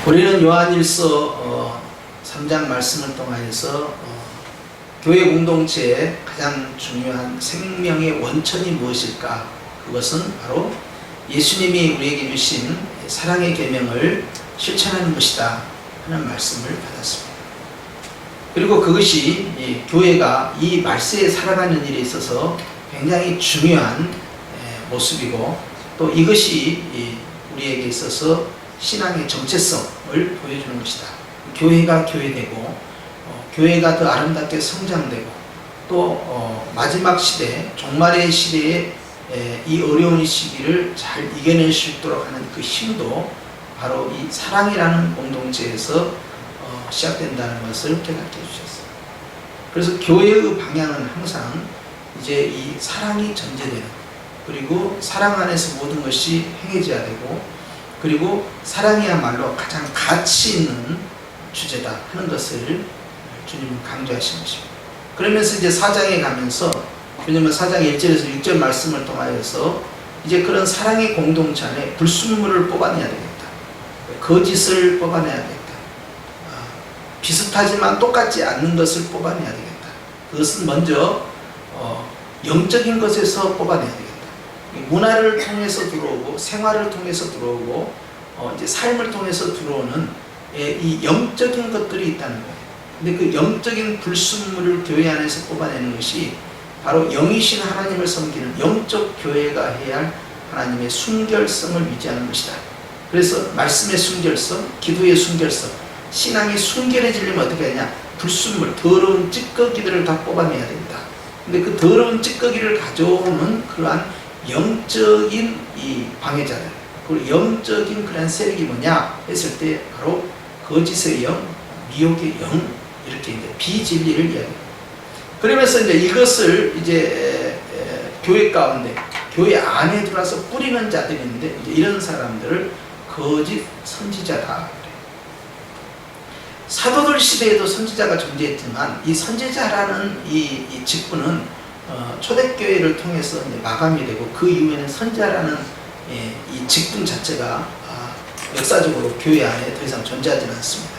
우리는 요한일서 3장 말씀을 통하여서 교회 공동체의 가장 중요한 생명의 원천이 무엇일까? 그것은 바로 예수님이 우리에게 주신 사랑의 계명을 실천하는 것이다 하는 말씀을 받았습니다. 그리고 그것이 교회가 이 말세에 살아가는 일에 있어서 굉장히 중요한 모습이고, 또 이것이 우리에게 있어서 신앙의 정체성을 보여주는 것이다. 교회가 교회되고 교회가 더 아름답게 성장되고, 또 마지막 시대, 종말의 시대에 이 어려운 시기를 잘 이겨낼 수 있도록 하는 그 힘도 바로 이 사랑이라는 공동체에서 시작된다는 것을 깨닫게 해주셨어요. 그래서 교회의 방향은 항상 이제 이 사랑이 전제되는, 그리고 사랑 안에서 모든 것이 행해져야 되고, 그리고 사랑이야말로 가장 가치 있는 주제다 하는 것을 주님은 강조하신 것입니다. 그러면서 이제 4장에 가면서, 왜냐면 4장 1절에서 6절 말씀을 통하여서 이제 그런 사랑의 공동체 안에 불순물을 뽑아내야 되겠다. 거짓을 뽑아내야 되겠다. 비슷하지만 똑같지 않는 것을 뽑아내야 되겠다. 그것은 먼저 영적인 것에서 뽑아내야 되겠다. 문화를 통해서 들어오고, 생활을 통해서 들어오고, 이제 삶을 통해서 들어오는 이 영적인 것들이 있다는 거예요. 근데 그 영적인 불순물을 교회 안에서 뽑아내는 것이 바로 영이신 하나님을 섬기는 영적 교회가 해야 할 하나님의 순결성을 유지하는 것이다. 그래서 말씀의 순결성, 기도의 순결성, 신앙이 순결해지려면 어떻게 하냐? 불순물, 더러운 찌꺼기들을 다 뽑아내야 된다. 근데 그 더러운 찌꺼기를 가져오는 그러한 영적인 이 방해자들, 그리고 영적인 그런 세력이 뭐냐 했을 때 바로 거짓의 영, 미혹의 영, 이렇게 이제 비진리를 이야기합니다. 그러면서 이제 이것을 이제 교회 가운데, 교회 안에 들어와서 뿌리는 자들이 있는데, 이제 이런 사람들을 거짓 선지자다. 사도들 시대에도 선지자가 존재했지만, 이 선지자라는 이 직분은 초대교회를 통해서 이제 마감이 되고, 그 이후에는 선지자라는 이 직분 자체가 역사적으로 교회 안에 더 이상 존재하지는 않습니다.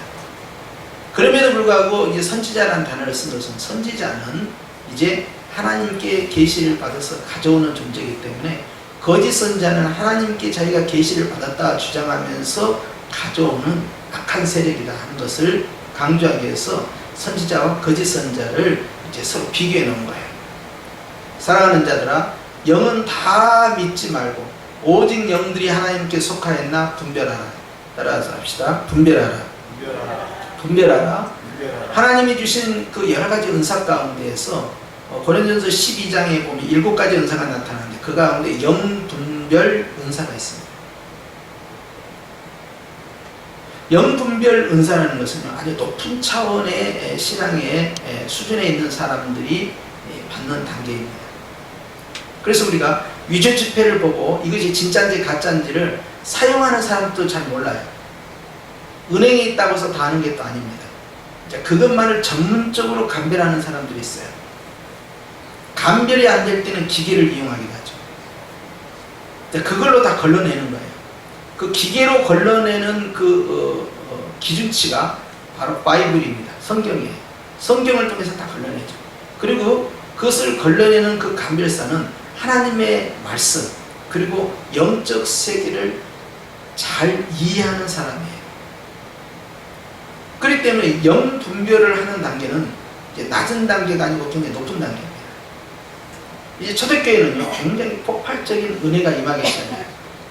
그럼에도 불구하고 이제 선지자라는 단어를 쓴 것은, 선지자는 이제 하나님께 계시를 받아서 가져오는 존재이기 때문에, 거짓 선지자는 하나님께 자기가 계시를 받았다 주장하면서 가져오는 악한 세력이다 하는 것을 강조하기 위해서 선지자와 거짓 선지자를 이제 서로 비교해 놓은 거예요. 사랑하는 자들아, 영은 다 믿지 말고 오직 영들이 하나님께 속하였나 분별하라. 따라서 합시다. 분별하라. 하나님이 주신 그 여러 가지 은사 가운데에서 고린도전서 12장에 보면 7가지 은사가 나타나는데, 그 가운데 영분별 은사가 있습니다. 영분별 은사라는 것은 아주 높은 차원의 신앙의 수준에 있는 사람들이 받는 단계입니다. 그래서 우리가 위조 지폐를 보고 이것이 진짜인지 가짜인지를 사용하는 사람도 잘 몰라요. 은행에 있다고 해서 다 아는 게 또 아닙니다. 그것만을 전문적으로 감별하는 사람들이 있어요. 감별이 안 될 때는 기계를 이용하기도 하죠. 그걸로 다 걸러내는 거예요. 그 기계로 걸러내는 그 기준치가 바로 바이블입니다. 성경이에요. 성경을 통해서 다 걸러내죠. 그리고 그것을 걸러내는 그 감별사는 하나님의 말씀, 그리고 영적 세계를 잘 이해하는 사람이에요. 그렇기 때문에 영 분별을 하는 단계는 이제 낮은 단계가 아니고 굉장히 높은 단계입니다. 이제 초대교회는요, 굉장히 폭발적인 은혜가 임하기 시작해요.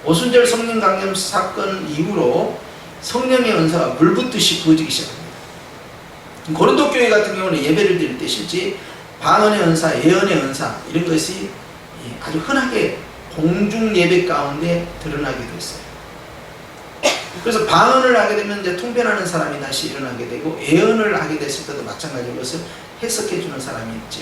오순절 성령 강림 사건 이후로 성령의 은사가 물붓듯이 부어지기 시작합니다. 고린도 교회 같은 경우는 예배를 드릴 때 실제 방언의 은사, 예언의 은사, 이런 것이 아주 흔하게 공중 예배 가운데 드러나기도 했어요. 그래서 방언을 하게 되면 이제 통변하는 사람이 다시 일어나게 되고, 예언을 하게 됐을 때도 마찬가지로 것을 해석해 주는 사람이 있죠.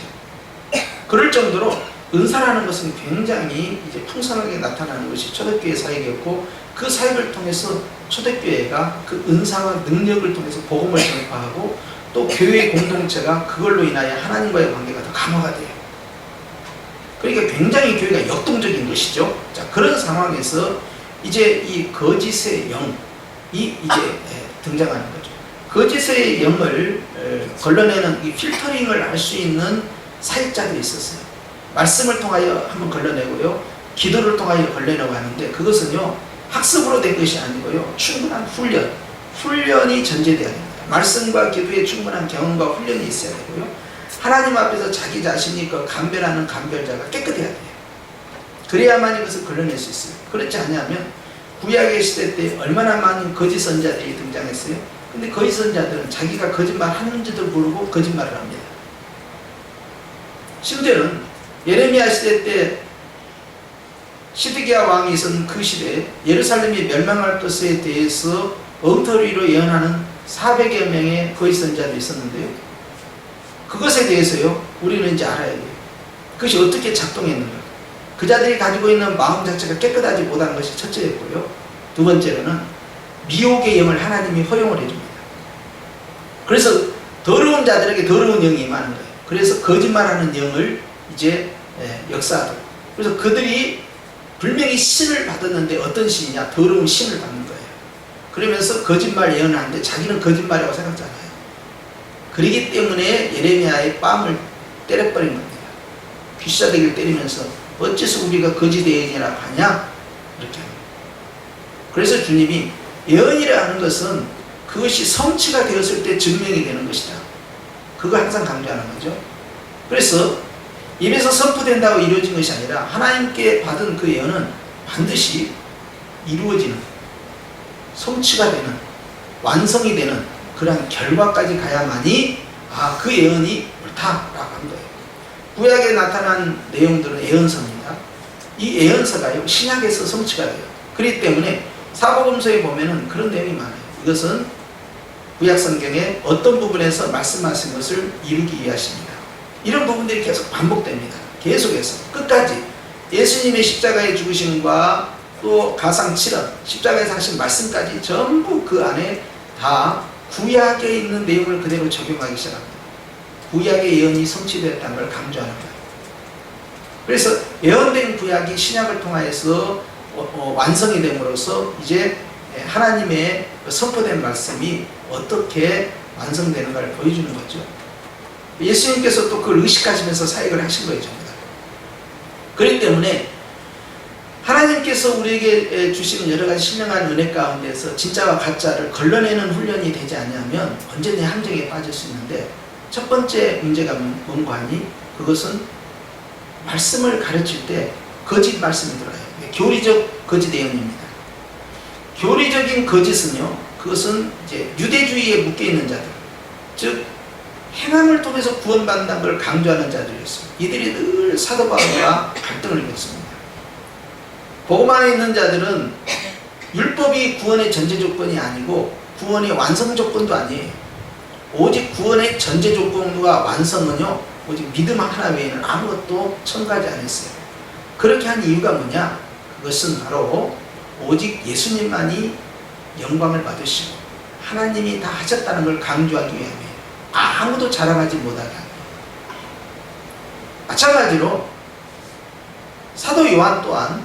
그럴 정도로 은사라는 것은 굉장히 이제 풍성하게 나타나는 것이 초대교회 사역이었고, 그 사역을 통해서 초대교회가 그 은사와 능력을 통해서 복음을 전파하고, 또 교회 공동체가 그걸로 인하여 하나님과의 관계가 더 강화가 돼요. 그러니까 굉장히 교회가 역동적인 것이죠. 자, 그런 상황에서 이제 이 거짓의 영, 이제 등장하는 거죠. 거짓의 영을 걸러내는 이 필터링을 할 수 있는 사역자들이 있었어요. 말씀을 통하여 한번 걸러내고요, 기도를 통하여 걸러내고 하는데, 그것은요 학습으로 된 것이 아니고요 충분한 훈련이 전제되어야 됩니다. 말씀과 기도에 충분한 경험과 훈련이 있어야 되고요, 하나님 앞에서 자기 자신이 그 감별하는 감별자가 깨끗해야 돼요. 그래야만 이것을 걸러낼 수 있어요. 그렇지 않냐면 구약의 시대 때 얼마나 많은 거짓 선자들이 등장했어요. 근데 거짓 선자들은 자기가 거짓말 하는지도 모르고 거짓말을 합니다. 심지어는 예레미야 시대 때 시드기야 왕이 있었던 그 시대에 예루살렘이 멸망할 것에 대해서 엉터리로 예언하는 400여 명의 거짓 선자들이 있었는데요, 그것에 대해서요 우리는 이제 알아야 돼요. 그것이 어떻게 작동했는가. 그 자들이 가지고 있는 마음 자체가 깨끗하지 못한 것이 첫째였고요, 두 번째로는 미혹의 영을 하나님이 허용을 해줍니다. 그래서 더러운 자들에게 더러운 영이 임하는 거예요. 그래서 거짓말하는 영을 이제 역사하도록. 그래서 그들이 분명히 신을 받았는데 어떤 신이냐, 더러운 신을 받는 거예요. 그러면서 거짓말 예언하는데 자기는 거짓말이라고 생각하지 않아요. 그러기 때문에 예레미야의 뺨을 때려버린 겁니다. 귀싸대기를 때리면서 어째서 우리가 거짓 예언이라고 하냐, 이렇게 합니다. 그래서 주님이 예언이라 하는 것은 그것이 성취가 되었을 때 증명이 되는 것이다, 그거 항상 강조하는 거죠. 그래서 입에서 선포된다고 이루어진 것이 아니라 하나님께 받은 그 예언은 반드시 이루어지는, 성취가 되는, 완성이 되는 그러한 결과까지 가야만이 그 예언이 옳다라고 한 거예요. 구약에 나타난 내용들은 예언서입니다. 이 예언서가요 신약에서 성취가 돼요. 그렇기 때문에 사복음서에 보면은 그런 내용이 많아요. 이것은 구약 성경의 어떤 부분에서 말씀하신 것을 이루기 위하십니다. 이런 부분들이 계속 반복됩니다. 계속해서 끝까지 예수님의 십자가의 죽으심과 또 가상 7원, 십자가에서 하신 말씀까지 전부 그 안에 다 구약에 있는 내용을 그대로 적용하기 시작합니다. 구약의 예언이 성취되었다는 걸 강조하는 거예요. 그래서 예언된 구약이 신약을 통하여서 완성이 됨으로써 이제 하나님의 선포된 말씀이 어떻게 완성되는가를 보여주는 거죠. 예수님께서 또 그걸 의식하시면서 사역을 하신 거예요, 전부 다. 그렇기 때문에 하나님께서 우리에게 주시는 여러 가지 신령한 은혜 가운데서 진짜와 가짜를 걸러내는 훈련이 되지 않으면 언제나 함정에 빠질 수 있는데, 첫 번째 문제가 뭔가 하니 그것은 말씀을 가르칠 때 거짓 말씀이 들어요. 교리적 거짓 예언입니다. 교리적인 거짓은요, 그것은 이제 유대주의에 묶여있는 자들, 즉 행함을 통해서 구원받는다는 걸 강조하는 자들이었어요. 이들이 늘 사도 바울과 갈등을 겪습니다. 복음 안에 있는 자들은 율법이 구원의 전제 조건이 아니고 구원의 완성 조건도 아니에요. 오직 구원의 전제 조건과 완성은요, 오직 믿음 하나 외에는 아무것도 첨가하지 않았어요. 그렇게 한 이유가 뭐냐? 그것은 바로 오직 예수님만이 영광을 받으시고 하나님이 다 하셨다는 걸 강조하기 위함이에요. 아무도 자랑하지 못하게 합니다. 마찬가지로 사도 요한 또한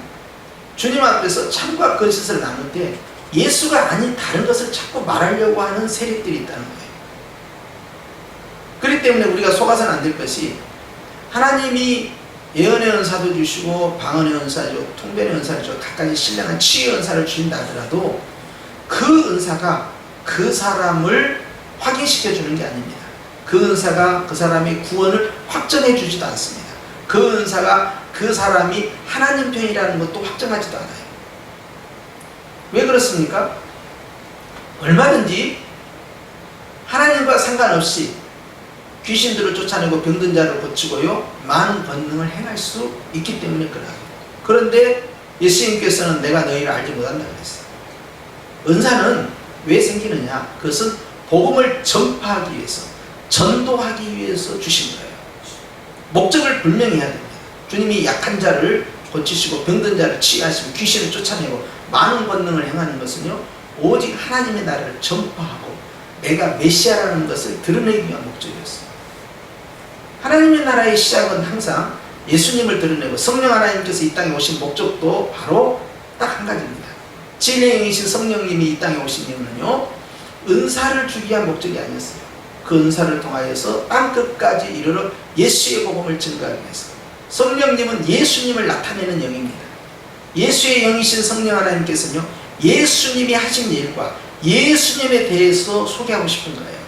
주님 앞에서 참과 거짓을 나눌 때 예수가 아닌 다른 것을 자꾸 말하려고 하는 세력들이 있다는 거예요. 그렇기 때문에 우리가 속아서는 안 될 것이, 하나님이 예언의 은사도 주시고 방언의 은사죠, 통변의 은사를 주고 각가지 신령한 치유의 은사를 주신다 하더라도 그 은사가 그 사람을 확인시켜 주는 게 아닙니다. 그 은사가 그 사람의 구원을 확정해 주지도 않습니다. 그 은사가 그 사람이 하나님 편이라는 것도 확정하지도 않아요. 왜 그렇습니까? 얼마든지 하나님과 상관없이 귀신들을 쫓아내고 병든 자를 고치고요, 많은 권능을 행할 수 있기 때문에 그래요. 그런데 예수님께서는 내가 너희를 알지 못한다 그랬어요. 은사는 왜 생기느냐? 그것은 복음을 전파하기 위해서, 전도하기 위해서 주신 거예요. 목적을 분명히 해야 됩니다. 주님이 약한 자를 고치시고 병든 자를 치유하시고 귀신을 쫓아내고 많은 권능을 행하는 것은요, 오직 하나님의 나라를 전파하고 내가 메시아라는 것을 드러내기 위한 목적이었어요. 하나님의 나라의 시작은 항상 예수님을 드러내고 성령 하나님께서 이 땅에 오신 목적도 바로 딱 한 가지입니다. 진리의 영이신 성령님이 이 땅에 오신 이유는요, 은사를 주기 위한 목적이 아니었어요. 그 은사를 통하여서 땅끝까지 이르러 예수의 복음을 증거하기 위해서. 성령님은 예수님을 나타내는 영입니다. 예수의 영이신 성령 하나님께서는요, 예수님이 하신 일과 예수님에 대해서 소개하고 싶은 거예요.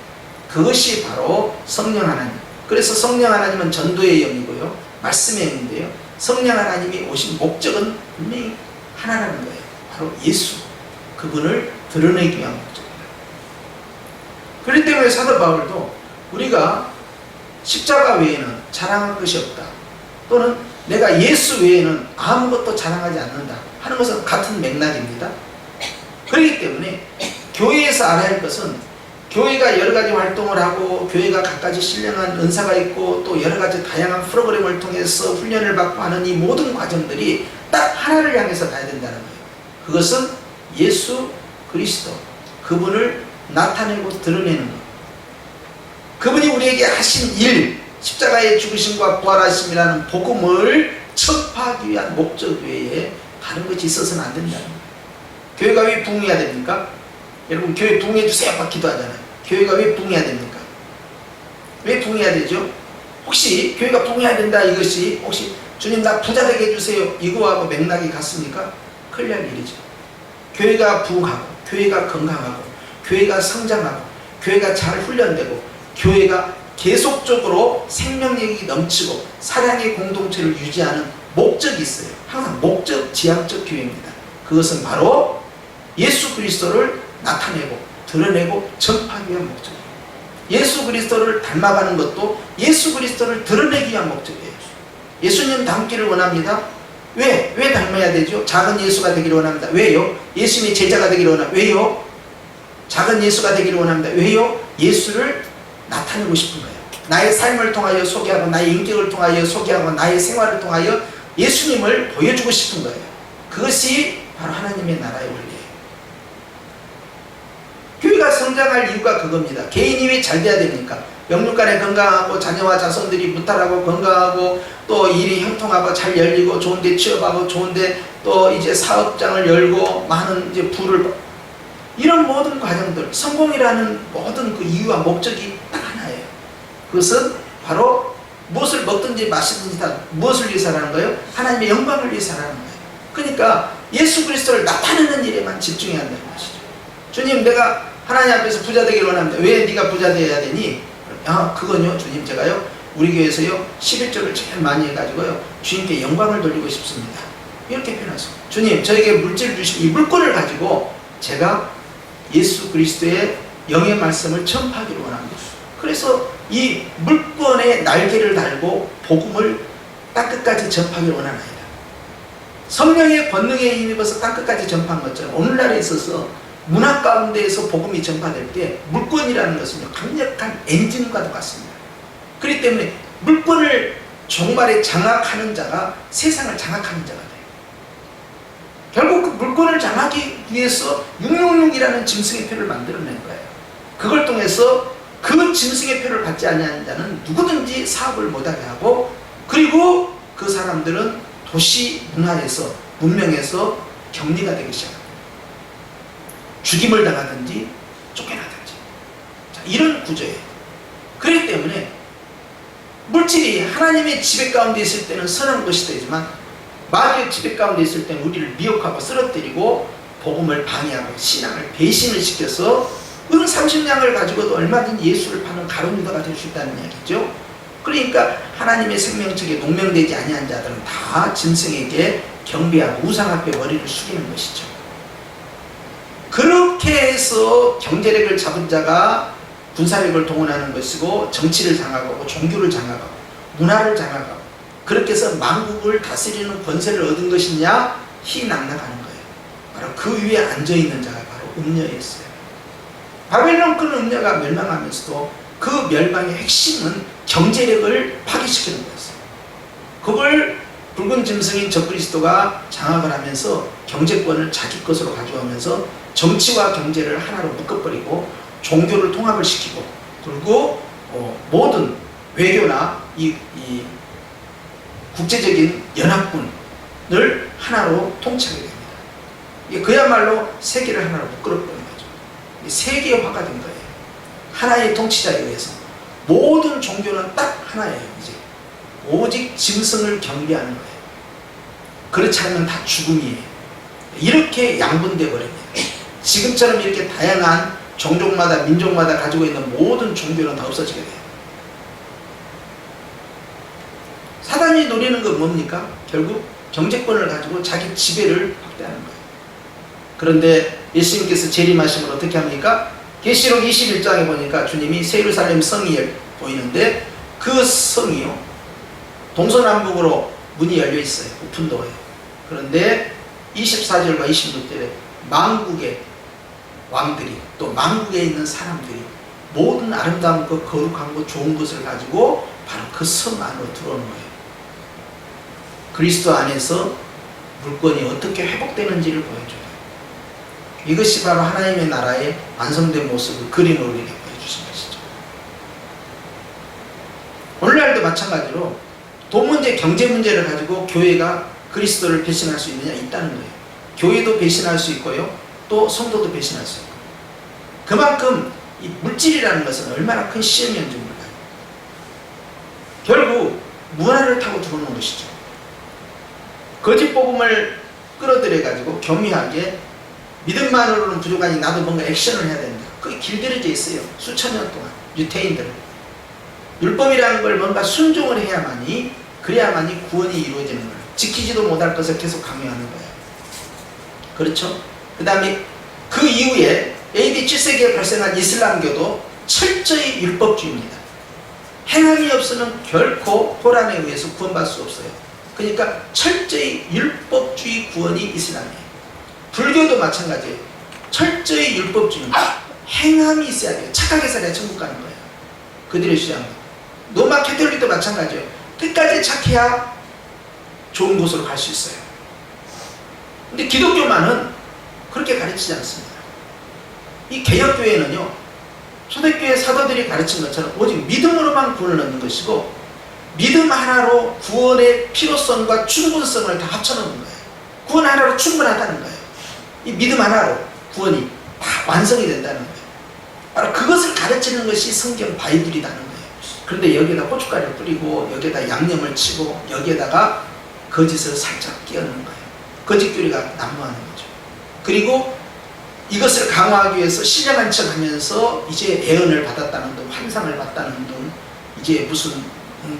그것이 바로 성령 하나님. 그래서 성령 하나님은 전도의 영이고요, 말씀의 영인데요, 성령 하나님이 오신 목적은 분명히 하나라는 거예요. 바로 예수, 그분을 드러내기 위한 목적입니다. 그렇기 때문에 사도 바울도 우리가 십자가 외에는 자랑할 것이 없다, 또는 내가 예수 외에는 아무것도 자랑하지 않는다 하는 것은 같은 맥락입니다. 그렇기 때문에 교회에서 알아야 할 것은, 교회가 여러 가지 활동을 하고 교회가 각가지 신령한 은사가 있고 또 여러 가지 다양한 프로그램을 통해서 훈련을 받고 하는 이 모든 과정들이 딱 하나를 향해서 가야 된다는 거예요. 그것은 예수 그리스도, 그분을 나타내고 드러내는 것. 그분이 우리에게 하신 일, 십자가의 죽으심과 부활하심이라는 복음을 전파하기 위한 목적 외에 다른 것이 있어서는 안 된다는 거예요. 교회가 왜 부흥해야 됩니까? 여러분, 교회 부흥해 주세요 막 기도하잖아요. 교회가 왜 부흥해야 됩니까? 왜 부흥해야 되죠? 혹시 교회가 부흥해야 된다 이것이 혹시 주님 나 부자 되게 해주세요 이거하고 맥락이 같습니까? 큰일 날 일이죠. 교회가 부흥하고, 교회가 건강하고, 교회가 성장하고, 교회가 잘 훈련되고, 교회가 계속적으로 생명력이 넘치고 사랑의 공동체를 유지하는 목적이 있어요. 항상 목적 지향적 교회입니다. 그것은 바로 예수 그리스도를 나타내고 드러내고 전파하기 위한 목적이에요. 예수 그리스도를 닮아가는 것도 예수 그리스도를 드러내기 위한 목적이에요. 예수님 닮기를 원합니다. 왜 닮아야 되죠? 작은 예수가 되기를 원합니다. 왜요? 예수님의 제자가 되기를 원합니다. 왜요? 작은 예수가 되기를 원합니다. 왜요? 예수를 나타내고 싶은 거예요. 나의 삶을 통하여 소개하고, 나의 인격을 통하여 소개하고, 나의 생활을 통하여 예수님을 보여주고 싶은 거예요. 그것이 바로 하나님의 나라의 원리예요. 교회가 성장할 이유가 그겁니다. 개인이 왜 잘 돼야 됩니까? 영육간에 건강하고, 자녀와 자손들이 무탈하고 건강하고, 또 일이 형통하고 잘 열리고, 좋은데 취업하고, 좋은데 또 이제 사업장을 열고, 많은 이제 부를, 이런 모든 과정들, 성공이라는 모든 그 이유와 목적이 딱 하나예요. 그것은 바로 무엇을 먹든지 마시든지 다 무엇을 위해서라는 거예요? 하나님의 영광을 위해서라는 거예요. 그러니까 예수 그리스도를 나타내는 일에만 집중해야 한다는 것이죠. 주님, 내가 하나님 앞에서 부자 되기를 원합니다. 왜 네가 부자 되어야 되니? 그건요, 주님, 제가요 우리 교회에서요 11조를 제일 많이 해가지고요 주님께 영광을 돌리고 싶습니다. 이렇게 표현하세요. 주님, 저에게 물질을 주신 이 물건을 가지고 제가 예수 그리스도의 영의 말씀을 전파하기를 원합니다. 그래서 이 물건에 날개를 달고 복음을 땅끝까지 전파하기를 원합니다. 성령의 권능에 힘입어서 땅끝까지 전파한 것처럼 오늘날에 있어서 문화 가운데에서 복음이 전파될 때 물건이라는 것은 강력한 엔진과 똑같습니다. 그렇기 때문에 물건을 종말에 장악하는 자가 세상을 장악하는 자가 돼요. 결국 그 물건을 장악하기 위해서 666이라는 짐승의 표를 만들어낸 거예요. 그걸 통해서 그 짐승의 표를 받지 아니하는 자는 누구든지 사업을 못하게 하고, 그리고 그 사람들은 도시 문화에서, 문명에서 격리가 되기 시작합니다. 죽임을 당하든지 쫓겨나든지. 자, 이런 구조예요. 그렇기 때문에 물질이 하나님의 지배 가운데 있을 때는 선한 것이 되지만, 마귀의 지배 가운데 있을 때는 우리를 미혹하고 쓰러뜨리고 복음을 방해하고 신앙을 배신을 시켜서 은 30냥을 가지고도 얼마든지 예수를 파는 가룟 유다가 될 수 있다는 이야기죠. 그러니까 하나님의 생명책에 농명되지 아니한 자들은 다 짐승에게 경배하고 우상 앞에 머리를 숙이는 것이죠. 그렇게 해서 경제력을 잡은 자가 군사력을 동원하는 것이고, 정치를 장악하고 종교를 장악하고 문화를 장악하고, 그렇게 해서 만국을 다스리는 권세를 얻은 것이냐? 희낙낙하는 거예요. 바로 그 위에 앉아있는 자가 바로 음녀였어요. 바벨론 큰 음녀가 멸망하면서도 그 멸망의 핵심은 경제력을 파괴시키는 거였어요. 그걸 붉은 짐승인 적그리스도가 장악을 하면서 경제권을 자기 것으로 가져오면서 정치와 경제를 하나로 묶어버리고 종교를 통합을 시키고, 그리고 모든 외교나 이 국제적인 연합군을 하나로 통치하게 됩니다. 이게 그야말로 세계를 하나로 묶어버린 거죠. 세계화가 된 거예요. 하나의 통치자에 의해서. 모든 종교는 딱 하나예요. 이제 오직 짐승을 경배하는 거예요. 그렇지 않으면 다 죽음이에요. 이렇게 양분돼 버립니다. 지금처럼 이렇게 다양한 종족마다 민족마다 가지고 있는 모든 종교는 다 없어지게 돼요. 사단이 노리는 건 뭡니까? 결국 정체권을 가지고 자기 지배를 확대하는 거예요. 그런데 예수님께서 재림하심을 어떻게 합니까? 계시록 21장에 보니까 주님이 새 예루살렘 성이 보이는데 그 성이요 동서남북으로 문이 열려 있어요. 오픈도어예요. 그런데 24절과 26절에 만국의 왕들이 또 만국에 있는 사람들이 모든 아름다운 것, 거룩한 것, 좋은 것을 가지고 바로 그 성 안으로 들어오는 거예요. 그리스도 안에서 물건이 어떻게 회복되는지를 보여줘요. 이것이 바로 하나님의 나라의 완성된 모습을 그림으로 이렇게 보여주신 것이죠. 오늘날도 마찬가지로 돈 문제, 경제 문제를 가지고 교회가 그리스도를 배신할 수 있느냐? 있다는 거예요. 교회도 배신할 수 있고요. 또 성도도 배신할 수 있고. 그만큼 이 물질이라는 것은 얼마나 큰 시험이었는지 몰라요. 결국 문화를 타고 들어오는 것이죠. 거짓 복음을 끌어들여 가지고 교묘하게 믿음만으로는 부족하니 나도 뭔가 액션을 해야 된다. 그게 길들여져 있어요. 수천 년 동안 유태인들은 율법이라는 걸 뭔가 순종을 해야만이 그래야만이 구원이 이루어지는 거예요. 지키지도 못할 것을 계속 강요하는 거예요. 그렇죠? 그 다음에 그 이후에 AD 7세기에 발생한 이슬람교도 철저히 율법주의입니다. 행함이 없으면 결코 호란에 의해서 구원받을 수 없어요. 그러니까 철저히 율법주의 구원이 이슬람이에요. 불교도 마찬가지예요. 철저히 율법주의입니다. 행함이 있어야 돼요. 착하게 살아야 천국 가는 거예요. 그들의 주장은. 로마 캐톨릭도 마찬가지예요. 끝까지 착해야 좋은 곳으로 갈 수 있어요. 근데 기독교만은 그렇게 가르치지 않습니다. 이 개혁교회는요, 초대교회 사도들이 가르친 것처럼 오직 믿음으로만 구원을 얻는 것이고 믿음 하나로 구원의 필요성과 충분성을 다 합쳐놓는 거예요. 구원 하나로 충분하다는 거예요. 이 믿음 하나로 구원이 다 완성이 된다는 거예요. 바로 그것을 가르치는 것이 성경 바이블이라는 거예요. 그런데 여기에다 고춧가루를 뿌리고 여기에다 양념을 치고 여기에다가 거짓을 살짝 끼얹는 거예요. 거짓교리가 난무하는 거죠. 그리고 이것을 강화하기 위해서 신령한 척 하면서 이제 예언을 받았다는 둥, 환상을 받다는 둥, 이제 무슨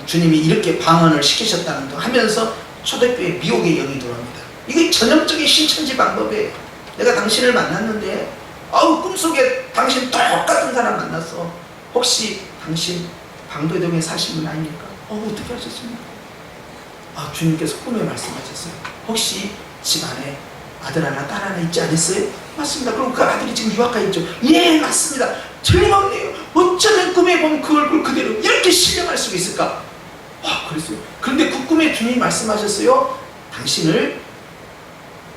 주님이 이렇게 방언을 시키셨다는 둥 하면서 초대교회 미혹의 영이 들어옵니다. 이게 전형적인 신천지 방법이에요. 내가 당신을 만났는데 꿈속에 당신 똑같은 사람 만났어. 혹시 당신 방배동에 사신 분 아닙니까? 어떻게 하셨습니까? 주님께서 꿈에 말씀하셨어요. 혹시 집안에 아들 하나 딸 하나 있지 않았어요? 맞습니다. 그럼 그 아들이 지금 유학가 있죠? 예, 맞습니다. 틀림없네요. 어쩌면 꿈에 보면 그 얼굴 그대로 이렇게 신령할 수가 있을까? 그랬어요. 그런데 그 꿈에 주님이 말씀하셨어요. 당신을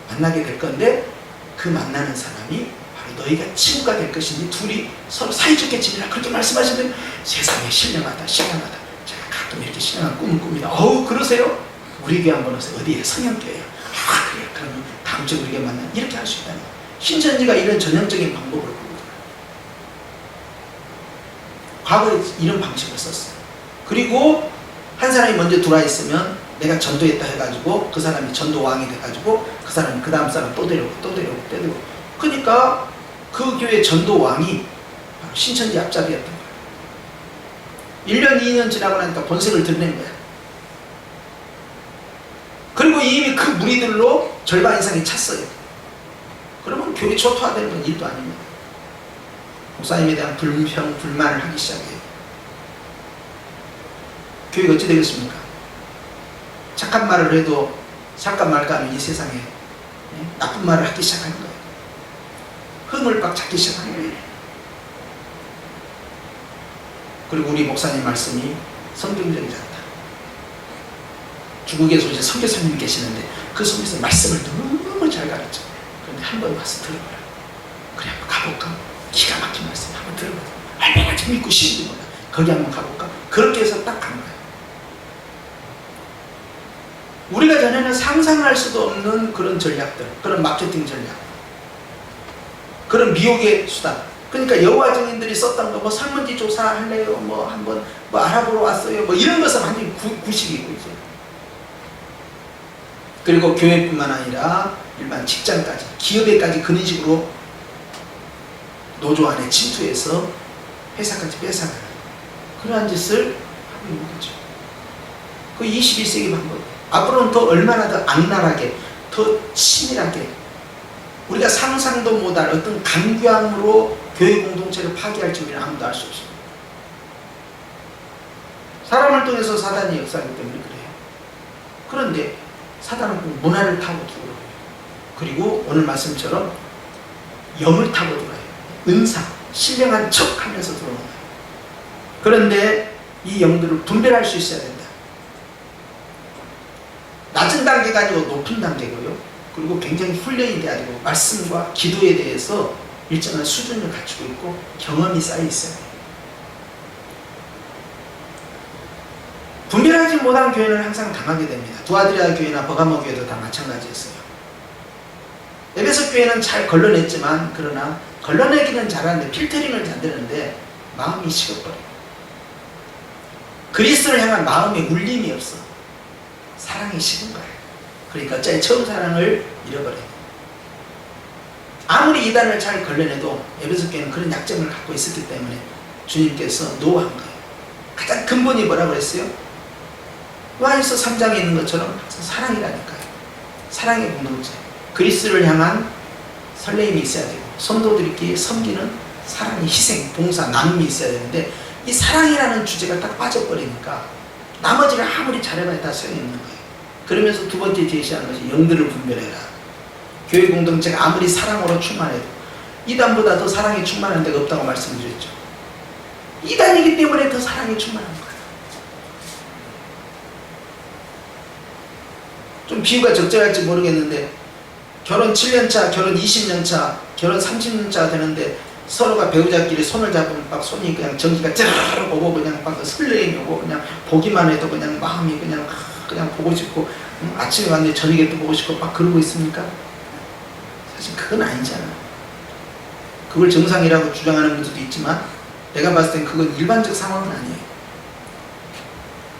만나게 될 건데 그 만나는 사람이 바로 너희가 친구가 될 것이니 둘이 서로 사이좋게 지내라. 그렇게 말씀하시는데 세상에 신령하다. 제가 가끔 이렇게 신령한 꿈을 꿉니다. 그러세요? 우리 교회 한번 오세요. 어디에? 성형교회요. 그래요. 그러면 다음 주에 우리가 만나 이렇게 할 수 있다는 거예요. 신천지가 이런 전형적인 방법을 보거든요. 과거에 이런 방식을 썼어요. 그리고 한 사람이 먼저 들어와 있으면 내가 전도했다 해가지고 그 사람이 전도왕이 돼가지고 그 사람이 그 다음 사람 또 데려오고 그러니까 그 교회 전도왕이 바로 신천지 앞잡이였던 거예요. 1년 2년 지나고 나니까 본색을 드러낸 거야. 그리고 이미 그 무리들로 절반 이상이 찼어요. 그러면 교회 초토화되는 건 일도 아닙니다. 목사님에 대한 불평, 불만을 하기 시작해요. 교회가 어찌 되겠습니까? 착한 말을 해도 살까 말까 하는 이 세상에 나쁜 말을 하기 시작하는 거예요. 흠을 막 찾기 시작하는 거예요. 그리고 우리 목사님 말씀이 성경적이지 않다. 중국에서 이제 선교사님이 계시는데 그 속에서 말씀을 너무 잘 가르쳐. 그런데 한번 와서 들어보라. 그래 한번 가볼까? 기가 막힌 말씀 한번 들어보자. 얼마나 재밌고 쉬운지 몰라. 거기 한번 가볼까? 그렇게 해서 딱 간 거예요. 우리가 전에는 상상할 수도 없는 그런 전략들, 그런 마케팅 전략, 그런 미혹의 수단. 그러니까 여호와 증인들이 썼던 거, 뭐 설문지 조사할래요, 뭐 한번 뭐 알아보러 왔어요, 뭐 이런 것은 완전히 구식이고 이제. 그리고 교회뿐만 아니라 일반 직장까지, 기업에까지 그런 식으로 노조 안에 침투해서 회사까지 뺏어가는 그러한 짓을 하고 있는 거죠. 그 21세기 방법. 앞으로는 더 얼마나 더 악랄하게, 더 치밀하게, 우리가 상상도 못할 어떤 강교함으로 교회 공동체를 파괴할지 우리는 아무도 알 수 없습니다. 사람을 통해서 사단이 역사하기 때문에 그래요. 그런데 사단은 꼭 문화를 타고 들어오고요. 그리고 오늘 말씀처럼 영을 타고 들어와요. 은사, 신령한 척 하면서 들어오는 거예요. 그런데 이 영들을 분별할 수 있어야 된다. 낮은 단계가 아니고 높은 단계고요. 그리고 굉장히 훈련이 돼야 되고 말씀과 기도에 대해서 일정한 수준을 갖추고 있고 경험이 쌓여 있어야 돼요. 분별하지 못한 교회는 항상 당하게 됩니다. 두아드리아 교회나 버가모 교회도 다 마찬가지였어요. 에베소 교회는 잘 걸러냈지만, 그러나 걸러내기는 잘하는데 필터링을 잘 되는데 마음이 식어버려요. 그리스도를 향한 마음의 울림이 없어. 사랑이 식은 거예요. 그러니까 어차피 처음 사랑을 잃어버려요. 아무리 이단을 잘 걸러내도 에베소 교회는 그런 약점을 갖고 있었기 때문에 주님께서 노한 거예요. 가장 근본이 뭐라고 그랬어요? 요한일서 3장에 있는 것처럼 사랑이라니까요. 사랑의 공동체. 그리스도를 향한 설레임이 있어야 되고, 성도들끼리 섬기는 사랑의 희생, 봉사, 나눔이 있어야 되는데, 이 사랑이라는 주제가 딱 빠져버리니까 나머지를 아무리 잘해봐야 다 소용있는 거예요. 그러면서 두 번째 제시하는 것이 영들을 분별해라. 교회 공동체가 아무리 사랑으로 충만해도 이단보다 더 사랑이 충만한 데가 없다고 말씀드렸죠. 이단이기 때문에 더 사랑이 충만한 거예요. 좀 비유가 적절할지 모르겠는데, 결혼 7년차, 결혼 20년차, 결혼 30년차 되는데 서로가 배우자끼리 손을 잡으면 막 손이 그냥 전기가 짜르르 오고 그냥 막 설레임이 오고 그냥 보기만 해도 그냥 마음이 그냥 보고 싶고, 아침에 왔는데 저녁에 또 보고 싶고 막 그러고 있습니까? 사실 그건 아니잖아. 그걸 정상이라고 주장하는 분들도 있지만 내가 봤을 땐 그건 일반적 상황은 아니에요.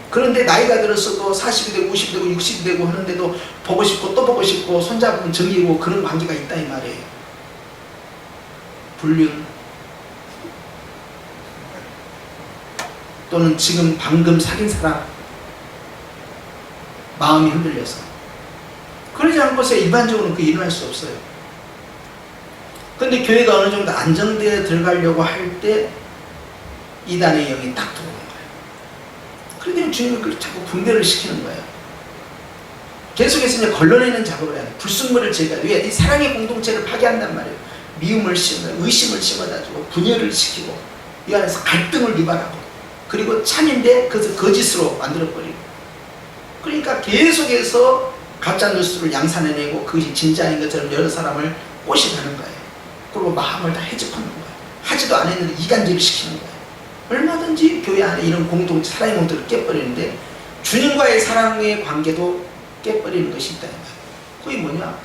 그런데 나이가 들어서도 40이 되고 50이 되고 60이 되고 하는데도 보고 싶고 또 보고 싶고 손잡으면 정이고 그런 관계가 있다 이 말이에요. 불륜 또는 지금 방금 사귄 사람 마음이 흔들려서, 그러지 않은 곳에 일반적으로는 그게 일어날 수 없어요. 그런데 교회가 어느 정도 안정되어 들어가려고 할 때 이단의 영이 딱 들어오는 거예요. 그런데 주님은 그걸 자꾸 분별을 시키는 거예요. 계속해서 이제 걸러내는 작업을 해야 돼요. 불순물을 제거해야 돼요. 이 사랑의 공동체를 파괴한단 말이에요. 미움을 심어, 의심을 심어가지고 분열을 시키고 이 안에서 갈등을 유발하고, 그리고 참인데 그것을 거짓으로 만들어버리고, 그러니까 계속해서 가짜 뉴스를 양산해내고 그것이 진짜인 것처럼 여러 사람을 꼬시가는 거예요. 그리고 마음을 다 해집하는 거예요. 하지도 않았는데 이간질 시키는 거예요. 얼마든지 교회 안에 이런 공동체, 사랑의 공동체를 깨버리는데 주님과의 사랑의 관계도 깨버리는 것이 있다. 그게 뭐냐?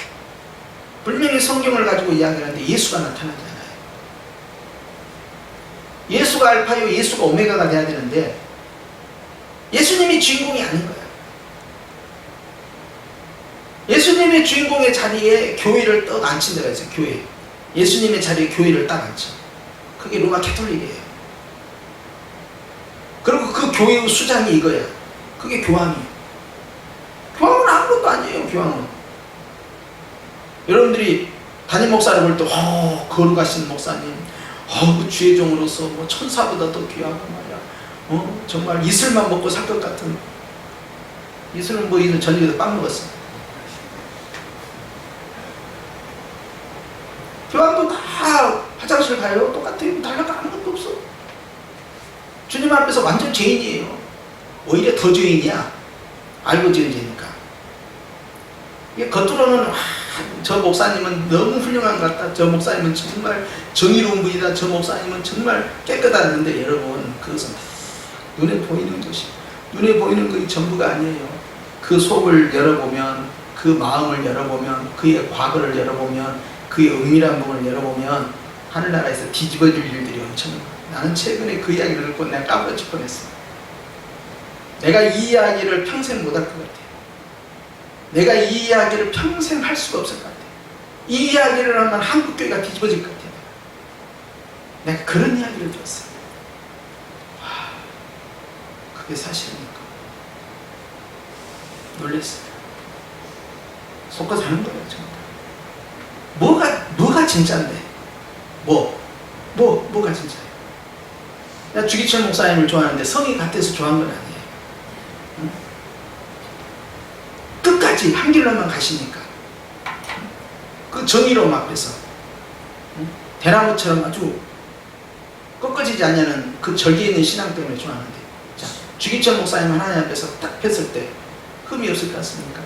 분명히 성경을 가지고 이야기를 하는데 예수가 나타나잖아요. 예수가 알파요, 예수가 오메가가 돼야 되는데 예수님이 주인공이 아닌 거예요. 예수님의 주인공의 자리에 교회를 딱 앉힌 데가 있어요. 교회. 예수님의 자리에 교회를 딱 앉혀. 그게 로마 캐톨릭이에요. 그리고 그 교회의 수장이 이거야. 그게 교황이에요. 교황은 아무것도 아니에요. 교황은. 여러분들이 담임 목사를 볼 때 거룩하신 목사님, 그 주의 종으로서 뭐 천사보다 더 귀하고 말이야. 정말 이슬만 먹고 살 것 같은. 이슬은 뭐 이슬 저녁에도 빵 먹었어. 교황도 다 화장실 가요. 똑같아요. 달라가 아무것도 없어. 주님 앞에서 완전 죄인이에요. 오히려 더 죄인이야. 알고 지은 죄니까. 이게 겉으로는 저 목사님은 너무 훌륭한 것 같다. 저 목사님은 정말 정의로운 분이다. 저 목사님은 정말 깨끗하는데, 여러분 그것은 눈에 보이는 것이, 눈에 보이는 것이 전부가 아니에요. 그 속을 열어보면, 그 마음을 열어보면, 그의 과거를 열어보면, 그의 은밀한 부분을 열어보면 하늘나라에서 뒤집어질 일들이 엄청 많아요. 나는 최근에 그 이야기를 듣고 내가 까부러질 뻔했어. 내가 이 이야기를 평생 못할 것 같아. 내가 이 이야기를 평생 할 수가 없을 것 같아. 이 이야기를 하면 한국교회가 뒤집어질 것 같아. 내가 그런 이야기를 들었어. 와, 그게 사실입니까? 놀랬어요. 속고 사는 거예요, 정말. 뭐가 진짜인데? 뭐가 진짜예요? 나 주기철 목사님을 좋아하는데 성이 같아서 좋아한 건 아니에요. 응? 끝까지 한 길로만 가시니까. 그 정의로움 앞에서. 응? 대나무처럼 아주 꺾어지지 않냐는 그 절개 있는 신앙 때문에 좋아하는데. 자, 주기철 목사님 하나님 앞에서 딱 폈을 때 흠이 없을 것 같습니까?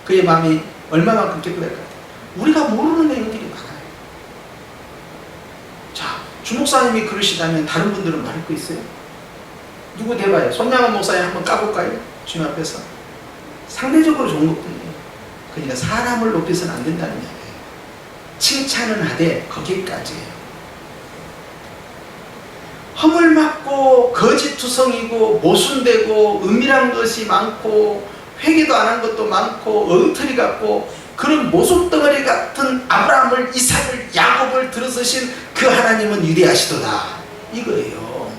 그의 마음이 얼마만큼 깨끗할 것 같아요. 우리가 모르는 내용들이 많아요. 자, 주 목사님이 그러시다면 다른 분들은 말할 거 있어요? 누구 대봐요? 손양원 목사님 한번 까볼까요? 주님 앞에서. 상대적으로 좋은 것뿐이에요. 그러니까 사람을 높여서는 안 된다는 이야기예요. 칭찬은 하되 거기까지예요. 허물맞고 거짓투성이고 모순되고 은밀한 것이 많고 회개도 안 한 것도 많고 엉터리 같고 그런 모순덩어리 같은 아브라함을, 이삭을, 야곱을 들어서신 그 하나님은 위대하시도다 이거예요.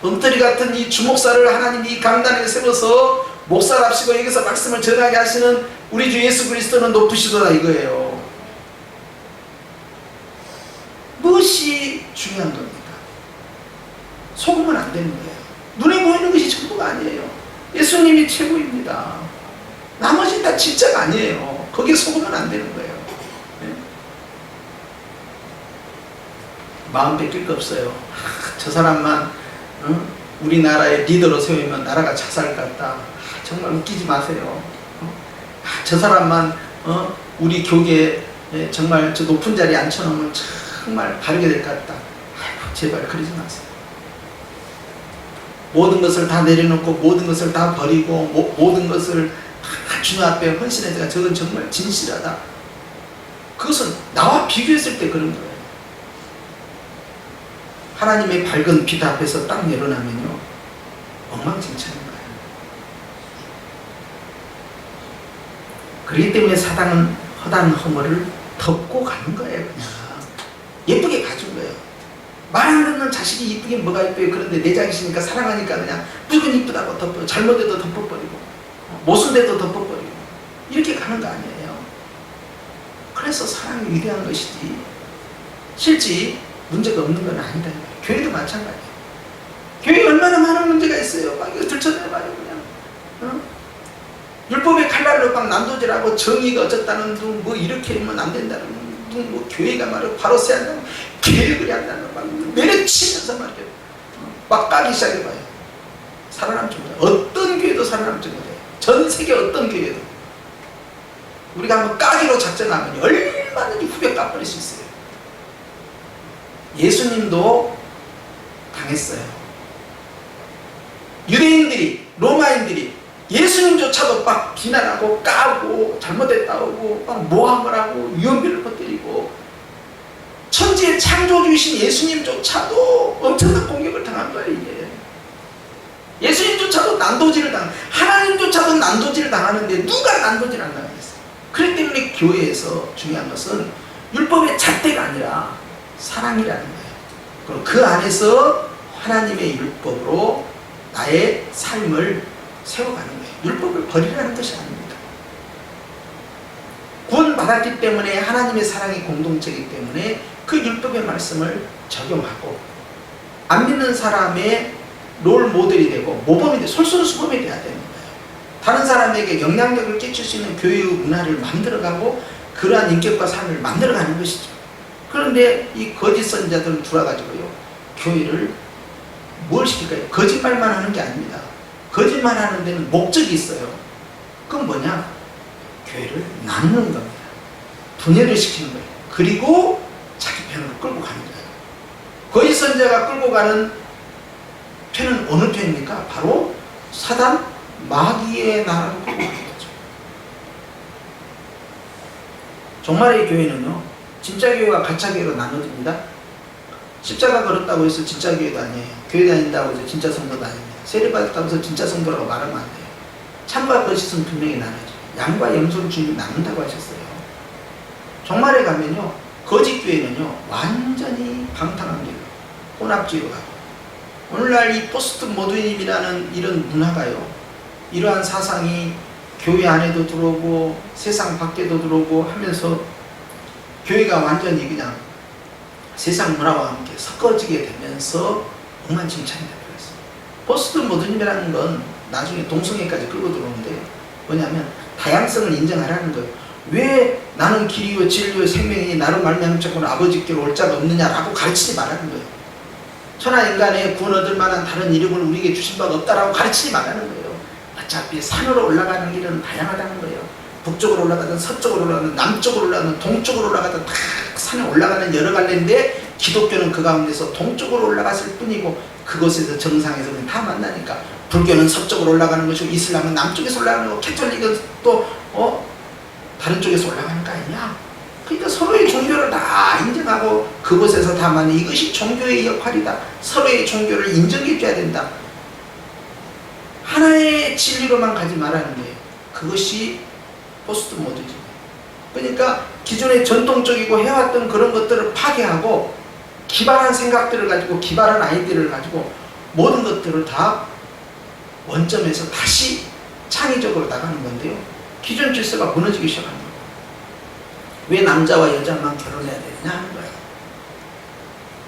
엉터리 같은 이 주목사를 하나님이 이 강단에 세워서 목사랍시고 여기서 말씀을 전하게 하시는 우리 주 예수 그리스도는 높으시도다 이거예요. 무엇이 중요한 겁니까? 속으면 안 되는 거예요. 눈에 보이는 것이 전부가 아니에요. 예수님이 최고입니다. 나머지 다 진짜가 아니에요. 거기에 속으면 안 되는 거예요. 네? 마음 뺏길 거 없어요. 저 사람만 우리나라의 리더로 세우면 나라가 자살 같다. 정말 웃기지 마세요. 저 사람만 우리 교계에 정말 저 높은 자리에 앉혀놓으면 정말 바르게 될 것 같다. 아이고, 제발 그러지 마세요. 모든 것을 다 내려놓고 모든 것을 다 버리고 모든 것을 다 주님 앞에 헌신해서 저건 정말 진실하다. 그것은 나와 비교했을 때 그런 거예요. 하나님의 밝은 빛 앞에서 딱 내려놓으면요 엉망진창인 거예요. 그렇기 때문에 사단은 허다한 허물을 덮고 가는 거예요. 그냥 예쁘게 가준 거예요. 말 안 듣는 자식이 이쁘긴 뭐가 이뻐요. 그런데 내 자식이니까 사랑하니까 그냥 무조건 이쁘다고 덮어. 잘못해도 덮어버리고 모순돼도 덮어버리고 이렇게 가는 거 아니에요. 그래서 사랑이 위대한 것이지 실제 문제가 없는 건 아니다. 교회도 마찬가지예요. 교회에 얼마나 많은 문제가 있어요. 막 이거 들춰내봐요 그냥. 율법의 칼날로 막 난도질하고 정의가 어쩌다는 둥 뭐 이렇게 하면 안 된다는 둥 뭐 교회가 말이야 바로 세야 한다는 계획을 한다는 막 내려치면서 말이야 막 까기 시작해봐요. 살아남지 못해. 어떤 교회도 살아남지 못해. 전 세계 어떤 교회도 우리가 한번 까기로 작정하면 얼마든지 후벼 까버릴 수 있어요. 예수님도 당했어요. 유대인들이 로마인들이 예수님조차도 막 비난하고 까고 잘못했다고 막 모함을 하고 유언비를 퍼뜨리고 천지의 창조주이신 예수님조차도 엄청난 공격을 당한 거예요. 이게 예수님조차도 난도질을 하나님조차도 난도질을 당하는데 누가 난도질을 안 당하겠어요. 그렇기 때문에 교회에서 중요한 것은 율법의 잣대가 아니라 사랑이라는 거예요. 그럼 그 안에서 하나님의 율법으로 나의 삶을 세워가는 거예요. 율법을 버리라는 것이 아닙니다. 구원받았기 때문에 하나님의 사랑이 공동체이기 때문에 그 율법의 말씀을 적용하고 안 믿는 사람의 롤 모델이 되고 모범이 되고 솔선수범이 돼야 되는 거예요. 다른 사람에게 영향력을 끼칠 수 있는 교회의 문화를 만들어가고 그러한 인격과 삶을 만들어가는 것이죠. 그런데 이 거짓 선지자들은 들어와가지고요 교회를 뭘 시킬까요? 거짓말만 하는 게 아닙니다. 거짓말 하는 데는 목적이 있어요. 그건 뭐냐? 교회를 나누는 겁니다. 분열을 시키는 거예요. 그리고 자기 편으로 끌고 가는 거예요. 거짓 선지자가 끌고 가는 편은 어느 편입니까? 바로 사단 마귀의 나라로 끌고 가는 거죠. 종말의 교회는요, 진짜 교회와 가짜 교회로 나눠집니다. 십자가 걸었다고 해서 진짜 교회도 아니에요. 교회 다닌다고 해서 진짜 성도도 아닙니다. 세례받았다고 해서 진짜 성도라고 말하면 안 돼요. 참과 거짓은 분명히 나눠져요. 양과 염소를 주님이 나눈다고 하셨어요. 종말에 가면요, 거짓 교회는요 완전히 방탕한 길로, 혼합주의로 가고, 오늘날 이 포스트 모더니즘이라는 이런 문화가요, 이러한 사상이 교회 안에도 들어오고 세상 밖에도 들어오고 하면서 교회가 완전히 그냥 세상 문화와 함께 섞어지게 되면서 엉망진창이 되어버렸어요. 포스트 모더니즘이라는 건 나중에 동성애까지 끌고 들어오는데, 뭐냐면 다양성을 인정하라는 거예요. 왜 나는 길이요 진리요 생명이니 나로 말미암아 아버지께로 올 자가 없느냐라고 가르치지 말라는 거예요. 천하 인간의 구원 얻을 만한 다른 이름을 우리에게 주신 바가 없다라고 가르치지 말라는 거예요. 어차피 산으로 올라가는 길은 다양하다는 거예요. 북쪽으로 올라가든 서쪽으로 올라가든 남쪽으로 올라가든 동쪽으로 올라가든 다 산에 올라가는 여러 갈래인데, 기독교는 그 가운데서 동쪽으로 올라갔을 뿐이고 그곳에서 정상에서 다 만나니까, 불교는 서쪽으로 올라가는 것이고 이슬람은 남쪽에서 올라가는 거고 캐톨릭은 또 다른 쪽에서 올라가는 거 아니냐. 그러니까 서로의 종교를 다 인정하고 그곳에서 다 만나. 이것이 종교의 역할이다. 서로의 종교를 인정해 줘야 된다. 하나의 진리로만 가지 말라는 거예요. 그것이 포스트 모더니즘. 그러니까 기존의 전통적이고 해왔던 그런 것들을 파괴하고 기발한 생각들을 가지고, 기발한 아이디어를 가지고 모든 것들을 다 원점에서 다시 창의적으로 나가는 건데요, 기존 질서가 무너지기 시작하는 거예요. 왜 남자와 여자만 결혼해야 되느냐 하는 거예요.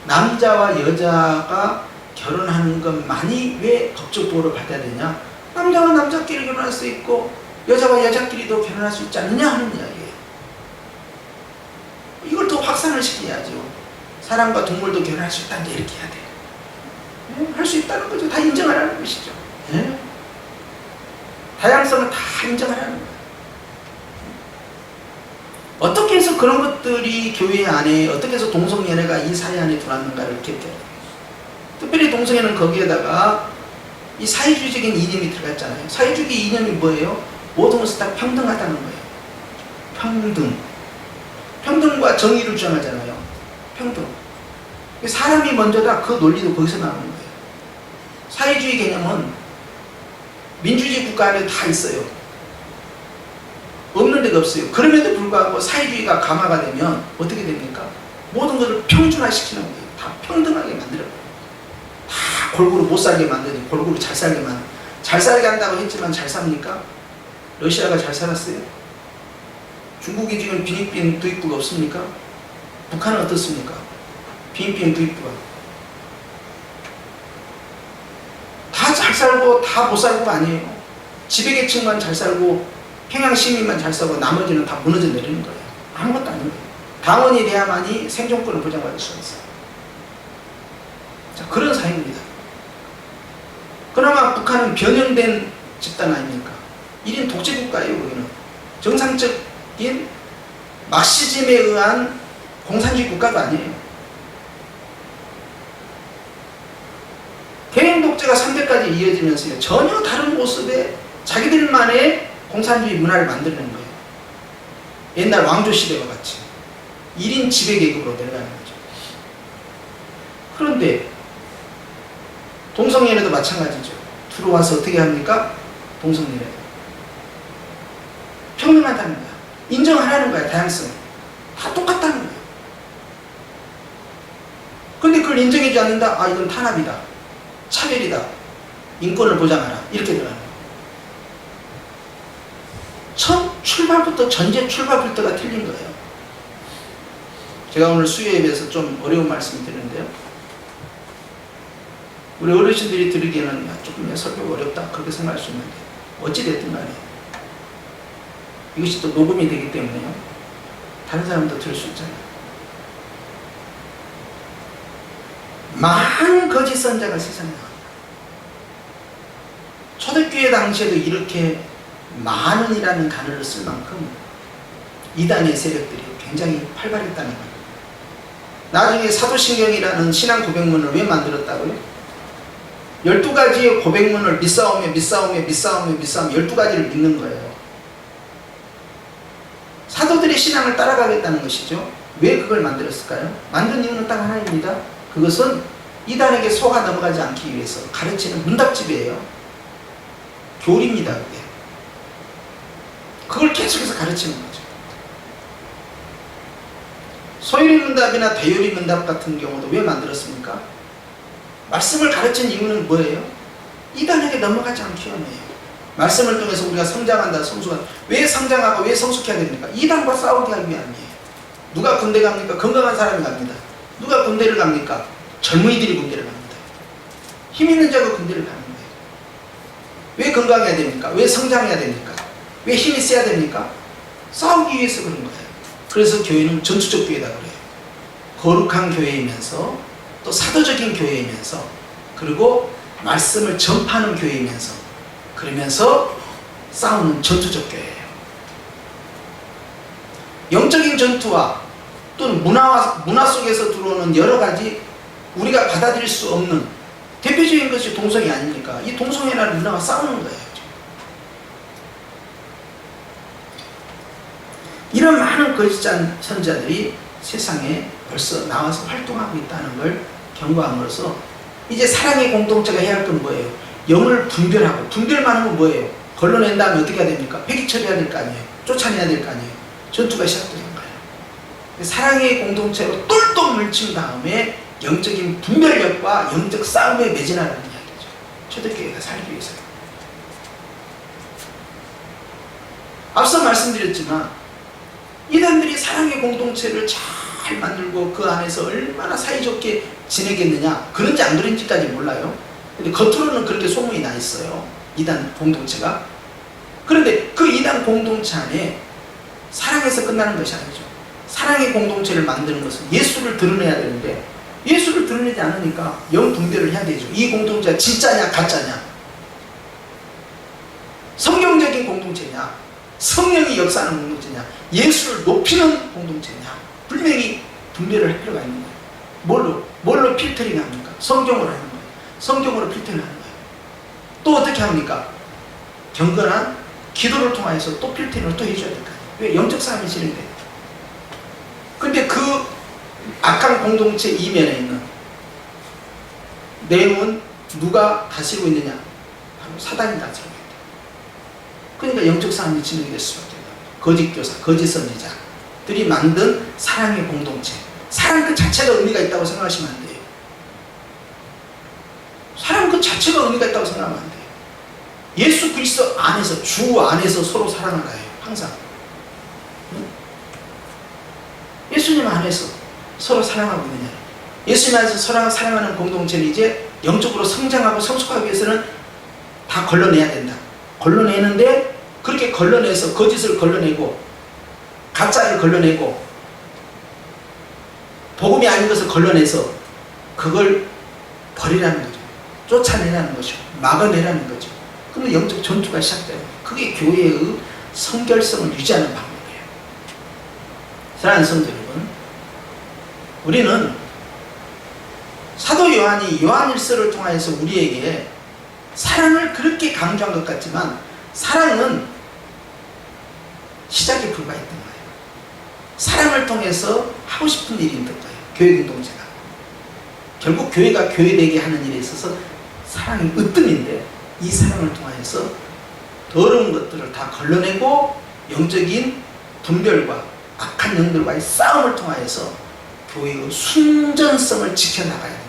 남자와 여자가 결혼하는 것만이 왜 법적 보호를 받아야 되냐? 남자와 남자끼리 결혼할 수 있고 여자와 여자끼리도 결혼할 수 있지 않느냐 하는 이야기예요. 이걸 더 확산을 시켜야죠. 사람과 동물도 결혼할 수 있다는데 이렇게 해야 돼요. 할 수 있다는 거죠. 다 인정하라는 것이죠. 다양성을 다 인정하라는 거예요. 어떻게 해서 그런 것들이 교회 안에, 어떻게 해서 동성연애가 이 사회 안에 들어왔는가를 이렇게, 특별히 동성애는 거기에다가 이 사회주의적인 이념이 들어갔잖아요. 사회주의 이념이 뭐예요? 모든 것을 다 평등하다는 거예요. 평등과 정의를 주장하잖아요. 평등. 사람이 먼저다, 그 논리도 거기서 나오는 거예요. 사회주의 개념은 민주주의 국가 안에 다 있어요. 없는 데가 없어요. 그럼에도 불구하고 사회주의가 강화가 되면 어떻게 됩니까? 모든 것을 평준화시키는 거예요. 다 평등하게 만들어요. 다 골고루 못 살게 만드니 골고루 잘 살게 만들어요. 잘 살게 한다고 했지만 잘 삽니까? 러시아가 잘 살았어요? 중국이 지금 비행기 도입부가 없습니까? 북한은 어떻습니까? 비행기 도입부가 다 잘 살고 다 못 살고가 아니에요. 지배계층만 잘 살고 평양 시민만 잘 살고 나머지는 다 무너져 내리는 거예요. 아무것도 아닌 거예요. 당원이 돼야만이 생존권을 보장받을 수가 있어요. 자, 그런 사회입니다. 그나마 북한은 변형된 집단 아닙니까? 1인 독재국가예요. 거기는 정상적인 마르크시즘에 의한 공산주의 국가가 아니에요. 개인 독재가 3대까지 이어지면서요, 전혀 다른 모습의 자기들만의 공산주의 문화를 만들어낸 거예요. 옛날 왕조 시대와 같이 1인 지배계급으로 내려가는 거죠. 그런데 동성연애도 마찬가지죠. 들어와서 어떻게 합니까? 동성연애 평등하다는 거야. 인정하라는 거야. 다양성 다 똑같다는 거야. 근데 그걸 인정해주지 않는다? 아, 이건 탄압이다, 차별이다, 인권을 보장하라, 이렇게 들어가는 거야. 첫 출발부터, 전제 출발부터가 틀린 거예요. 제가 오늘 수요에 비해서 좀 어려운 말씀을 드리는데요, 우리 어르신들이 들으기에는 조금 설교가 어렵다 그렇게 생각할 수 있는데, 어찌됐든 간에 이것이 또 녹음이 되기 때문에요, 다른 사람도 들을 수 있잖아요. 많은 거짓 선자가 세상에 나옵니다. 초대교회 당시에도 이렇게 많은이라는 단어를 쓸 만큼 이단의 세력들이 굉장히 활발했다는 거예요. 나중에 사도신경이라는 신앙 고백문을 왜 만들었다고요? 12가지의 고백문을 믿사오며 12가지를 믿는 거예요. 사도들의 신앙을 따라가겠다는 것이죠. 왜 그걸 만들었을까요? 만든 이유는 딱 하나입니다. 그것은 이단에게 속아 넘어가지 않기 위해서 가르치는 문답집이에요. 교리입니다. 그게. 그걸 계속해서 가르치는 거죠. 소요리 문답이나 대요리 문답 같은 경우도 왜 만들었습니까? 말씀을 가르친 이유는 뭐예요? 이단에게 넘어가지 않기 위함이에요. 말씀을 통해서 우리가 성장한다, 성숙한다. 왜 성장하고 왜 성숙해야 됩니까? 이단과 싸우게 하기 위함이에요. 누가 군대 갑니까? 건강한 사람이 갑니다. 누가 군대를 갑니까? 젊은이들이 군대를 갑니다. 힘 있는 자가 군대를 가는 거예요. 왜 건강해야 됩니까? 왜 성장해야 됩니까? 왜 힘이 세야 됩니까? 싸우기 위해서 그런 거예요. 그래서 교회는 전투적 교회다 그래요. 거룩한 교회이면서 또 사도적인 교회이면서 그리고 말씀을 전파하는 교회이면서 그러면서 싸우는 전투적 교회예요. 영적인 전투와 또는 문화 속에서 들어오는 여러 가지 우리가 받아들일 수 없는 대표적인 것이 동성애 아닙니까? 이 동성애라는 문화와 싸우는 거예요. 이런 많은 거짓 선지자들이 세상에 벌써 나와서 활동하고 있다는 걸 경고함으로써 이제 사랑의 공동체가 해야 할 건 뭐예요? 영을 분별하고, 분별만 하면 뭐예요? 걸러낸 다음에 어떻게 해야 됩니까? 폐기 처리해야 될 거 아니에요? 쫓아내야 될 거 아니에요? 전투가 시작되는 거예요. 사랑의 공동체로 똘똘 물친 다음에 영적인 분별력과 영적 싸움에 매진하라는 이야기죠. 초대교회가 살기 위해서요. 앞서 말씀드렸지만 이단들이 사랑의 공동체를 잘 만들고 그 안에서 얼마나 사이좋게 지내겠느냐, 그런지 안 그런지까지 몰라요. 근데 겉으로는 그렇게 소문이 나 있어요. 이단 공동체가. 그런데 그 이단 공동체 안에 사랑에서 끝나는 것이 아니죠. 사랑의 공동체를 만드는 것은 예수를 드러내야 되는데 예수를 드러내지 않으니까 영분별을 해야 되죠. 이 공동체가 진짜냐 가짜냐, 성경적인 공동체냐, 성령이 역사하는 공동체냐, 예수를 높이는 공동체냐, 분명히 분별을 할 필요가 있는 거예요. 뭘로 필터링 합니까? 성경으로 하는 거예요. 성경으로 필터링 하는 거예요. 또 어떻게 합니까? 경건한 기도를 통해서 또 필터링을 또 해줘야 될 거 아니에요. 왜? 영적 싸움이 진행돼요. 근데 그 악한 공동체 이면에 있는 내용은 누가 다스리고 있느냐? 바로 사단이 다스리고 있다. 그러니까 영적 싸움이 진행될 수밖에 없어요. 거짓 교사, 거짓 선지자들이 만든 사랑의 공동체. 사랑 그 자체가 의미가 있다고 생각하시면 안 돼요. 사랑 그 자체가 의미가 있다고 생각하면 안 돼요. 예수 그리스도 안에서, 주 안에서 서로 사랑하라 해요. 항상. 예수님 안에서 서로 사랑하고 있느냐. 예수님 안에서 서로 사랑하는 공동체는 이제 영적으로 성장하고 성숙하기 위해서는 다 걸러내야 된다. 걸러내는데 그렇게 걸러내서 거짓을 걸러내고 가짜를 걸러내고 복음이 아닌 것을 걸러내서 그걸 버리라는 거죠. 쫓아내라는 것이고 막아내라는 거죠. 그러면 영적 전투가 시작돼요. 그게 교회의 성결성을 유지하는 방법이에요. 사랑하는 성도 여러분, 우리는 사도 요한이 요한일서를 통해서 우리에게 사랑을 그렇게 강조한 것 같지만 사랑은 시작에 불과했던 거예요. 사랑을 통해서 하고 싶은 일이 있던 거예요. 교회 공동체가. 결국 교회가 교회되게 하는 일에 있어서 사랑이 으뜸인데 이 사랑을 통해서 더러운 것들을 다 걸러내고 영적인 분별과 악한 영들과의 싸움을 통하여서 교회의 순전성을 지켜나가야 된다.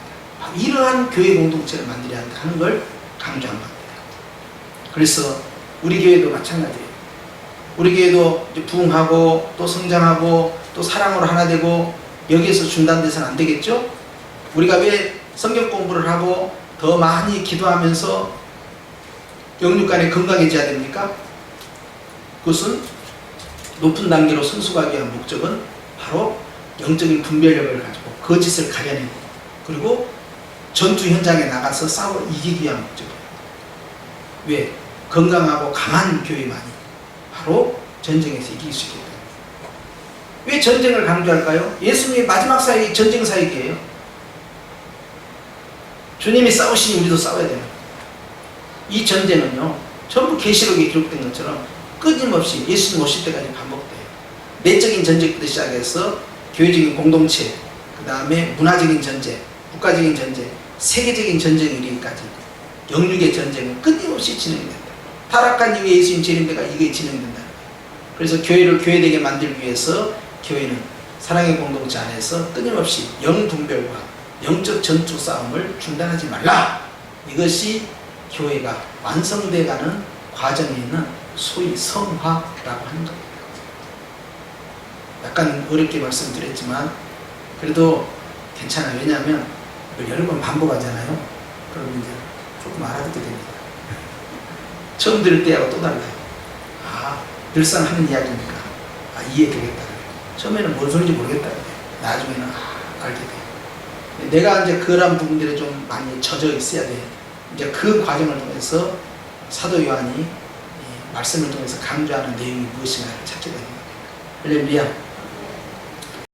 이러한 교회 공동체를 만들어야 한다 하는 걸 강조한 겁니다. 그래서 우리 교회도 마찬가지예요. 우리 교회도 부흥하고 또 성장하고 또 사랑으로 하나 되고 여기에서 중단돼서는 안 되겠죠? 우리가 왜 성경 공부를 하고 더 많이 기도하면서 영육간에 건강해져야 됩니까? 그것은 높은 단계로 성숙하기 위한 목적은 바로 영적인 분별력을 가지고 거짓을 가려내고 그리고 전투 현장에 나가서 싸워 이기기 위한 목적이에요. 왜? 건강하고 강한 교회만이 바로 전쟁에서 이길 수 있기 때문에. 왜 전쟁을 강조할까요? 예수님의 마지막 사역이 전쟁 사역이에요. 주님이 싸우시니 우리도 싸워야 돼요. 이 전쟁은요, 전부 계시록에 기록된 것처럼 끊임없이 예수님 오실 때까지 반복돼요. 내적인 전쟁부터 시작해서 교회적인 공동체, 그 다음에 문화적인 전쟁, 국가적인 전쟁, 세계적인 전쟁에 이르기까지 영육의 전쟁은 끊임없이 진행된다. 타락한 이후에 예수님 재림때가 이게 진행된다. 그래서 교회를 교회되게 만들기 위해서 교회는 사랑의 공동체 안에서 끊임없이 영분별과 영적 전투 싸움을 중단하지 말라. 이것이 교회가 완성돼가는 과정에 있는 소위 성화라고 하는 겁니다. 약간 어렵게 말씀드렸지만 그래도 괜찮아요. 왜냐하면 여러 번 반복하잖아요. 그러면 이제 조금 알아듣게 됩니다. 처음 들을 때하고 또 달라요. 아, 늘상 하는 이야기니까 이해되겠다. 처음에는 뭔 소리인지 모르겠다. 나중에는 알게 돼요. 내가 이제 그런 부분들에 좀 많이 젖어 있어야 돼. 이제 그 과정을 통해서 사도 요한이 말씀을 통해서 강조하는 내용이 무엇인가를 찾게 됩니다. 할렐루야.